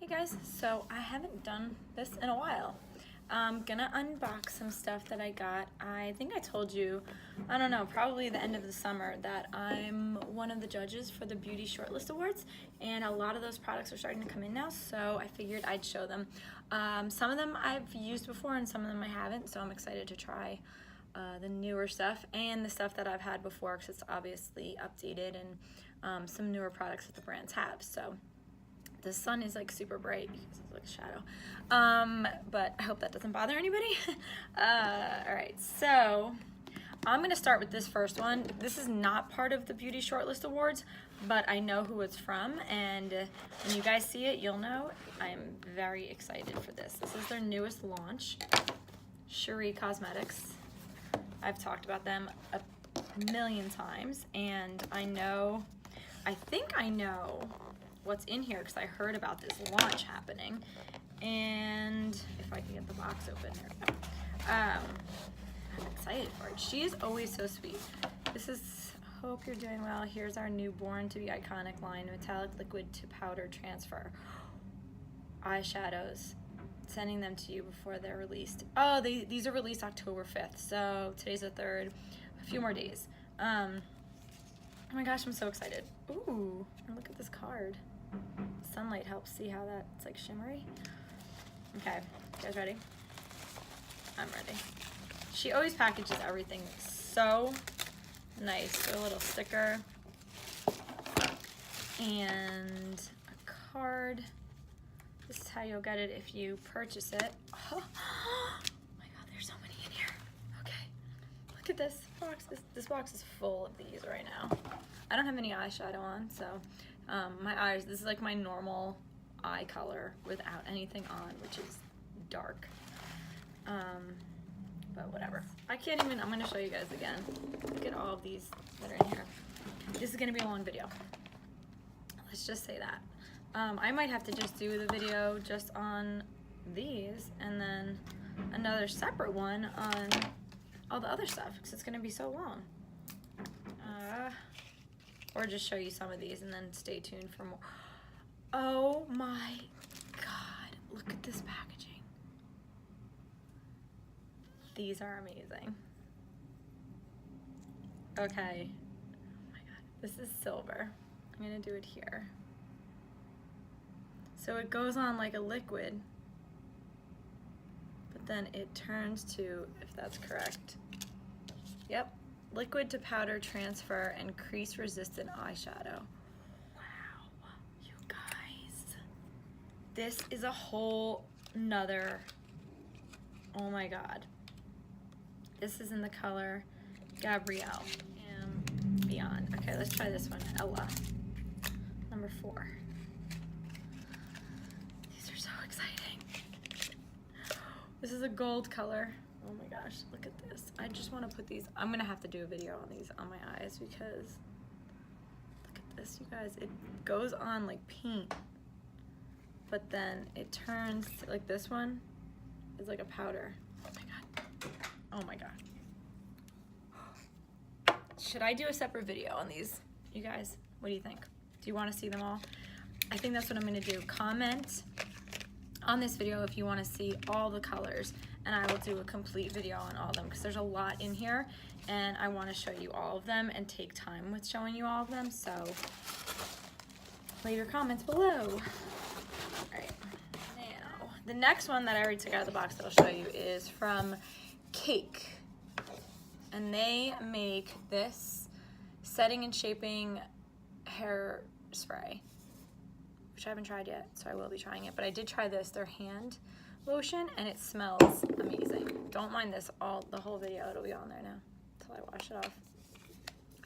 Hey guys, so I haven't done this in a while. I'm gonna unbox some stuff that I got. I think I told you, I don't know, probably the end of the summer that I'm one of the judges for the Beauty Shortlist Awards, and a lot of those products are starting to come in now, so I figured I'd show them. Some of them I've used before and some of them I haven't, so I'm excited to try the newer stuff and the stuff that I've had before because it's obviously updated and some newer products that the brands have. So the sun is like super bright because it's like a shadow, but I hope that doesn't bother anybody. All right, so I'm gonna start with this first one. This is not part of the Beauty Shortlist Awards, but I know who it's from, and when you guys see it, you'll know. I'm very excited for this. This is their newest launch, Cherie Cosmetics. I've talked about them a million times, and I think I know what's in here because I heard about this launch happening, and if I can get the box open, there we go. I'm excited for it. She is always so sweet. This is Hope You're Doing Well. Here's our new Born to Be Iconic line, metallic liquid to powder transfer eyeshadows, sending them to you before they're released. Oh, these are released October 5th, so today's the 3rd, a few more days. Oh my gosh, I'm so excited. Ooh, and look at this card. Sunlight helps see how that's like shimmery. Okay, you guys ready? I'm ready. She always packages everything so nice. So a little sticker and a card. This is how you'll get it if you purchase it. Oh my god, there's so many in here. Okay, look at this box. This box is full of these right now. I don't have any eyeshadow on, so my eyes, this is like my normal eye color without anything on, which is dark. But whatever. I can't even, I'm gonna show you guys again. Look at all of these that are in here. This is gonna be a long video. Let's just say that. I might have to just do the video just on these and then another separate one on all the other stuff because it's gonna be so long. Or just show you some of these and then stay tuned for more. Oh my god, look at this packaging. These are amazing. Okay, oh my god, this is silver. I'm gonna do it here. So it goes on like a liquid, but then it turns to, if that's correct, yep, liquid to powder transfer and crease resistant eyeshadow. Wow, you guys. This is a whole nother, oh my god. This is in the color Gabrielle and Beyond. Okay, let's try this one, Ella, number 4. These are so exciting. This is a gold color. Oh my gosh, look at this. I just want to put these, I'm gonna have to do a video on these on my eyes because look at this, you guys. It goes on like paint, but then it turns to, like this one is like a powder. Oh my god. Oh my god. Should I do a separate video on these, you guys? What do you think? Do you want to see them all? I think that's what I'm gonna do. Comment on this video if you want to see all the colors, and I will do a complete video on all of them because there's a lot in here and I want to show you all of them and take time with showing you all of them, so leave your comments below. All right, now the next one that I already took out of the box that I'll show you is from Cake, and they make this setting and shaping hair spray, which I haven't tried yet, so I will be trying it. But I did try this, their hand lotion, and it smells amazing. Don't mind this the whole video, it'll be on there now until I wash it off.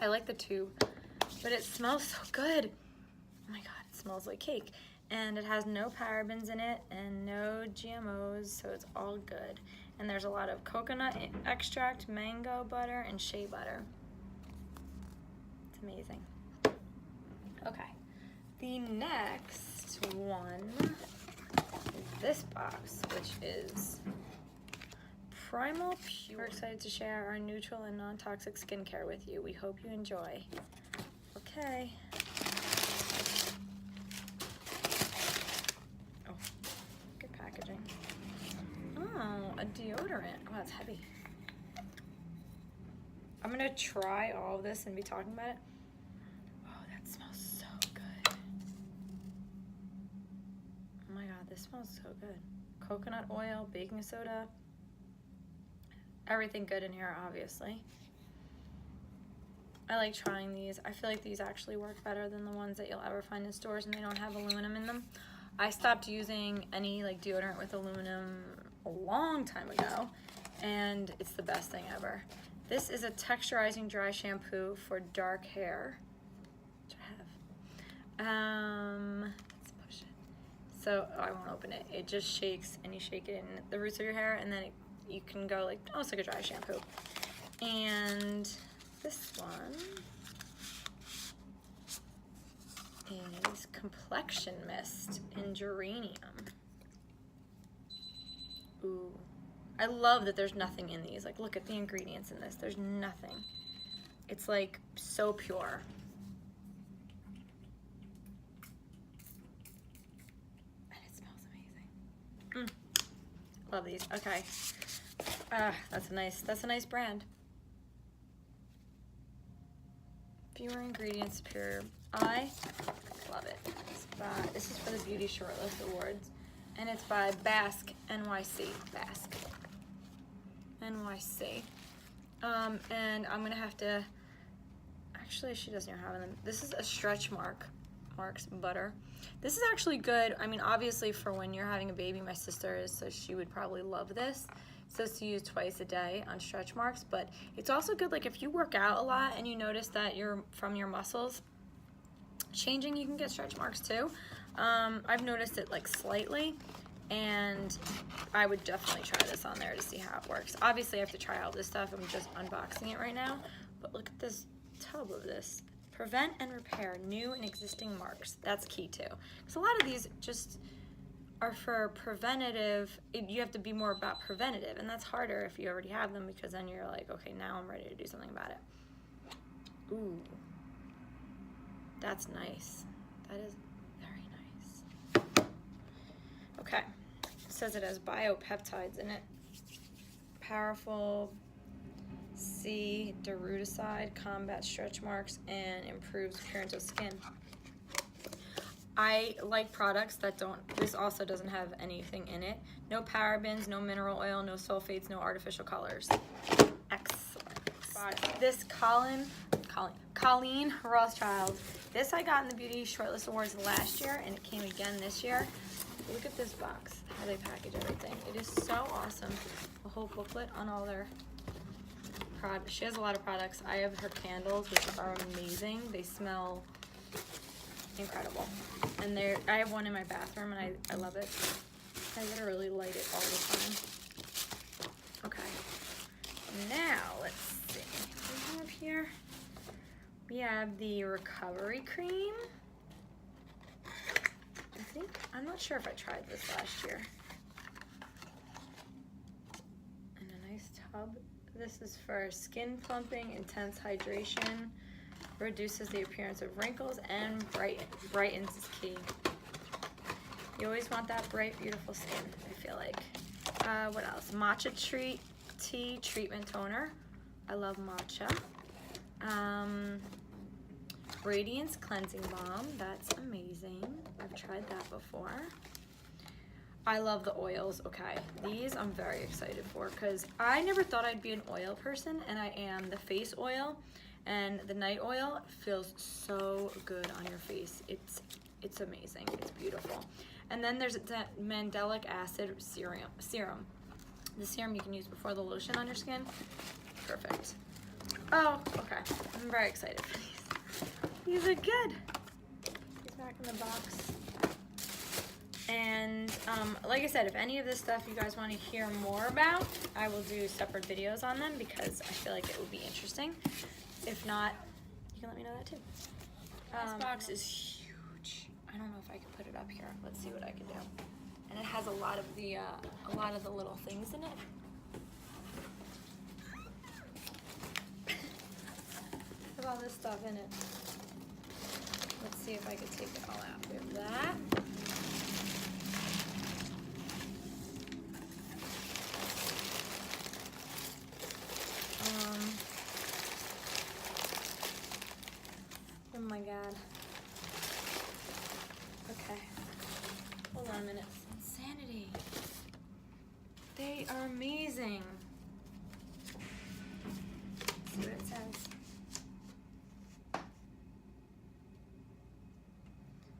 I like the tube, but it smells so good. Oh my god, it smells like cake. And it has no parabens in it and no GMOs, so it's all good. And there's a lot of coconut extract, mango butter, and shea butter. It's amazing. Okay. The next one is this box, which is Primal Pure. We're excited to share our neutral and non-toxic skincare with you. We hope you enjoy. Okay. Oh deodorant. Oh, it's heavy. I'm gonna try all of this and be talking about it. Oh, that smells so good. Oh my God, this smells so good. Coconut oil, baking soda, everything good in here, obviously. I like trying these. I feel like these actually work better than the ones that you'll ever find in stores and they don't have aluminum in them. I stopped using any like deodorant with aluminum a long time ago, and it's the best thing ever. This is a texturizing dry shampoo for dark hair, which I have. Let's push it. So, oh, I won't open it. It just shakes, and you shake it in the roots of your hair, and then you can go like, oh, it's like a dry shampoo. And this one is complexion mist in geranium. Ooh. I love that there's nothing in these. Like, look at the ingredients in this. There's nothing. It's like so pure. And it smells amazing. Love these. Okay. That's a nice brand. Fewer ingredients, superior. I love it. This is for the Beauty Shortlist Awards. And it's by Basque, NYC. Basque. NYC. And I'm gonna have to, actually she doesn't even have them. This is a stretch Mark's butter. This is actually good. I mean, obviously for when you're having a baby, my sister is, so she would probably love this. It says to use twice a day on stretch marks, but it's also good like if you work out a lot and you notice that from your muscles changing, you can get stretch marks too. I've noticed it like slightly, and I would definitely try this on there to see how it works. Obviously I have to try all this stuff. I'm just unboxing it right now, but look at this tub of this. Prevent and repair new and existing marks. That's key too, because a lot of these just are for preventative. You have to be more about preventative, and that's harder if you already have them, because then you're like, okay, now I'm ready to do something about it. Ooh, that's nice. That is very nice. Okay, it says it has biopeptides in it. Powerful C deruticide, combats stretch marks, and improves appearance of skin. I like products that don't, this also doesn't have anything in it. No parabens, no mineral oil, no sulfates, no artificial colors. Excellent. This Colleen Rothschild. This I got in the Beauty Shortlist Awards last year, and it came again this year. Look at this box, how they package everything. It is so awesome. A whole booklet on all their products. She has a lot of products. I have her candles, which are amazing. They smell incredible. And I have one in my bathroom, and I love it. I literally light it all the time. Okay. Now, let's see. What do we have here? We have the recovery cream. I'm not sure if I tried this last year. And a nice tub. This is for skin plumping, intense hydration, reduces the appearance of wrinkles, and brightens is key. You always want that bright, beautiful skin, I feel like. What else? Matcha tea treatment toner. I love matcha. Radiance cleansing balm. That's amazing. I've tried that before. I love the oils. Okay, these I'm very excited for, because I never thought I'd be an oil person, and I am. The face oil and the night oil feels so good on your face. It's amazing. It's beautiful. And then there's that mandelic acid serum. The serum you can use before the lotion on your skin. Perfect. Oh, okay. I'm very excited for these. These are good. These back in the box. And like I said, if any of this stuff you guys want to hear more about, I will do separate videos on them, because I feel like it would be interesting. If not, you can let me know that too. This box is huge. I don't know if I can put it up here. Let's see what I can do. And it has a lot of the little things in it. Look at all this stuff in it. Let's see if I can take it all out. We have that. are amazing. Let's see what it says.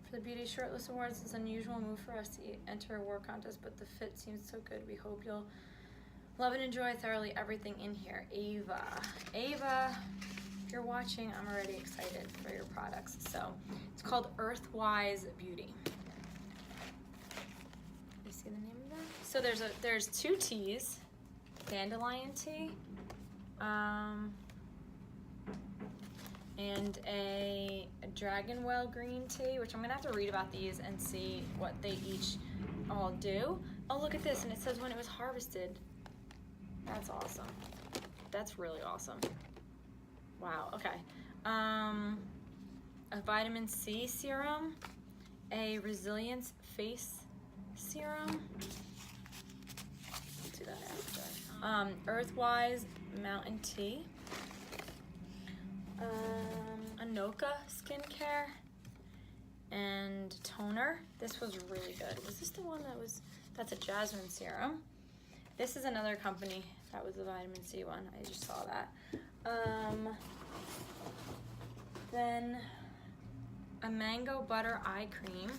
For the Beauty Shortlist Awards, it's an unusual move for us to enter a war contest, but the fit seems so good. We hope you'll love and enjoy thoroughly everything in here. Ava. Ava, if you're watching, I'm already excited for your products. So it's called Earthwise Beauty. You see the name of that? So there's 2 teas, dandelion tea, and a dragonwell green tea, which I'm gonna have to read about these and see what they each all do. Oh, look at this, and it says when it was harvested. That's awesome. That's really awesome. Wow, okay. A vitamin C serum, a resilience face serum. Let's do that after. Earthwise mountain tea. Anoka skincare and toner. This was really good. Was this the one that's a jasmine serum? This is another company. That was the vitamin C one. I just saw that. Then a mango butter eye cream.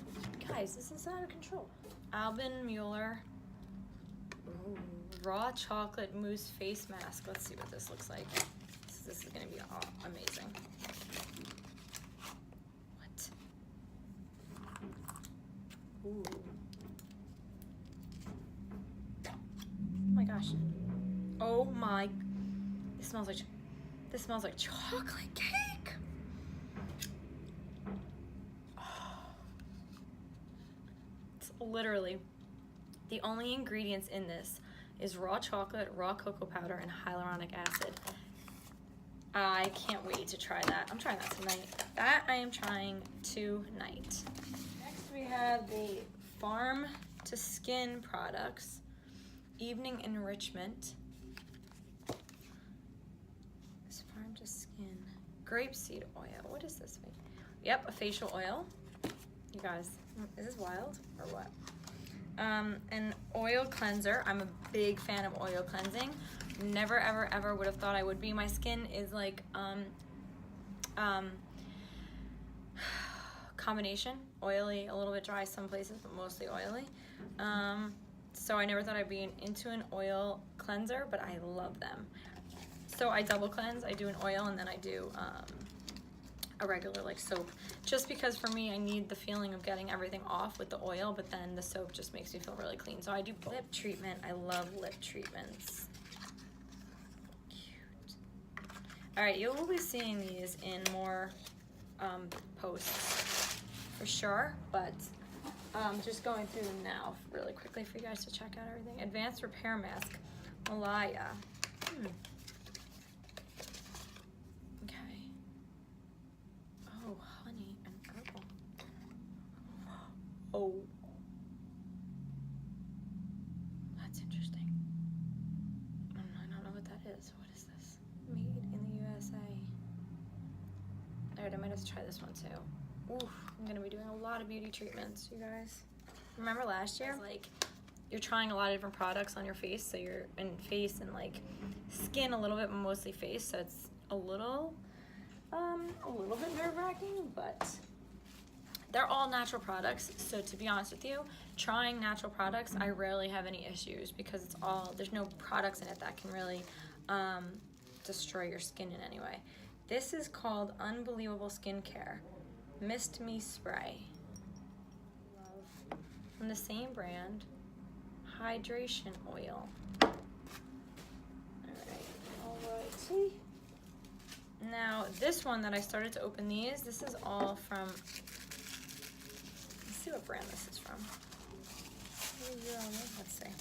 Guys, this is out of control. Alban Mueller. Ooh, raw chocolate mousse face mask. Let's see what this looks like. This is gonna be amazing. What? Ooh. Oh my gosh. Oh my. This smells like chocolate cake. Oh. It's literally the only ingredients in this is raw chocolate, raw cocoa powder, and hyaluronic acid. I can't wait to try that. I'm trying that tonight. That I am trying tonight. Next we have the Farm to Skin products. Evening Enrichment. This Farm to Skin. Grapeseed oil. What is this? Yep, a facial oil. You guys, is this wild or what? An oil cleanser. I'm a big fan of oil cleansing. Never ever ever would have thought I would be. My skin is like combination, oily, a little bit dry some places, but mostly oily. So I never thought I'd be into an oil cleanser, but I love them. So I double cleanse. I do an oil and then I do a regular like soap, just because for me I need the feeling of getting everything off with the oil, but then the soap just makes me feel really clean. So I do lip treatment. I love lip treatments. All right, you will be seeing these in more posts for sure, but just going through them now really quickly for you guys to check out everything. Advanced Repair Mask, Malaya. Okay. Oh, honey and herbal. Oh. That's interesting. I don't know what that is. What is this? Made in the USA. Alright, I might have to try this one too. Oof, I'm gonna be doing a lot of beauty treatments, you guys. Remember last year? Like, you're trying a lot of different products on your face, so you're in face and like skin a little bit, but mostly face, so it's a little bit nerve-wracking, but they're all natural products. So to be honest with you, trying natural products, I rarely have any issues because there's no products in it that can really destroy your skin in any way. This is called Unbelievable Skincare Mist Me Spray. Love. From the same brand, hydration oil. Alrighty. Now this one that I started to open these, this is all from, let's see what brand this is from. Let's see.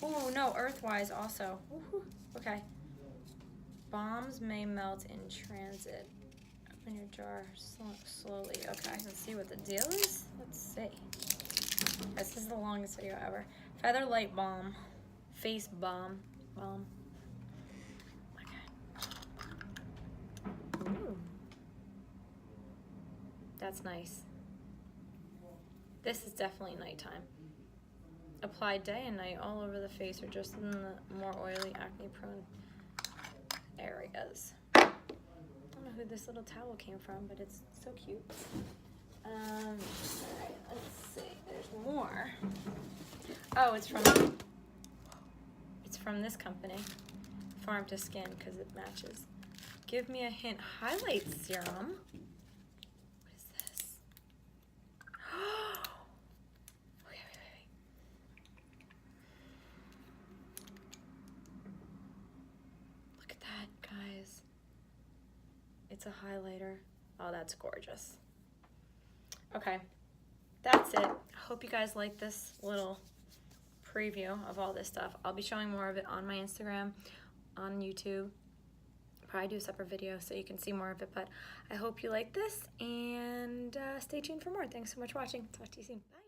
Oh no, Earthwise also. Woohoo. Okay. Bombs may melt in transit. Open your jar slowly. Okay, let's see what the deal is. Let's see. This is the longest video ever. Feather Light Balm. Face Balm. Okay. Ooh. That's nice. This is definitely nighttime. apply day and night all over the face or just in the more oily, acne-prone areas. I don't know who this little towel came from, but it's so cute. Alright, let's see. There's more. Oh, it's from this company, Farm to Skin, because it matches. Give Me a Hint Highlight Serum. What is this? Okay, wait. Look at that, guys. It's a highlighter. Oh, that's gorgeous. Okay, that's it. I hope you guys like this little preview of all this stuff. I'll be showing more of it on my Instagram, on YouTube. Probably do a separate video so you can see more of it, but I hope you like this, and stay tuned for more. Thanks so much for watching. Talk to you soon. Bye.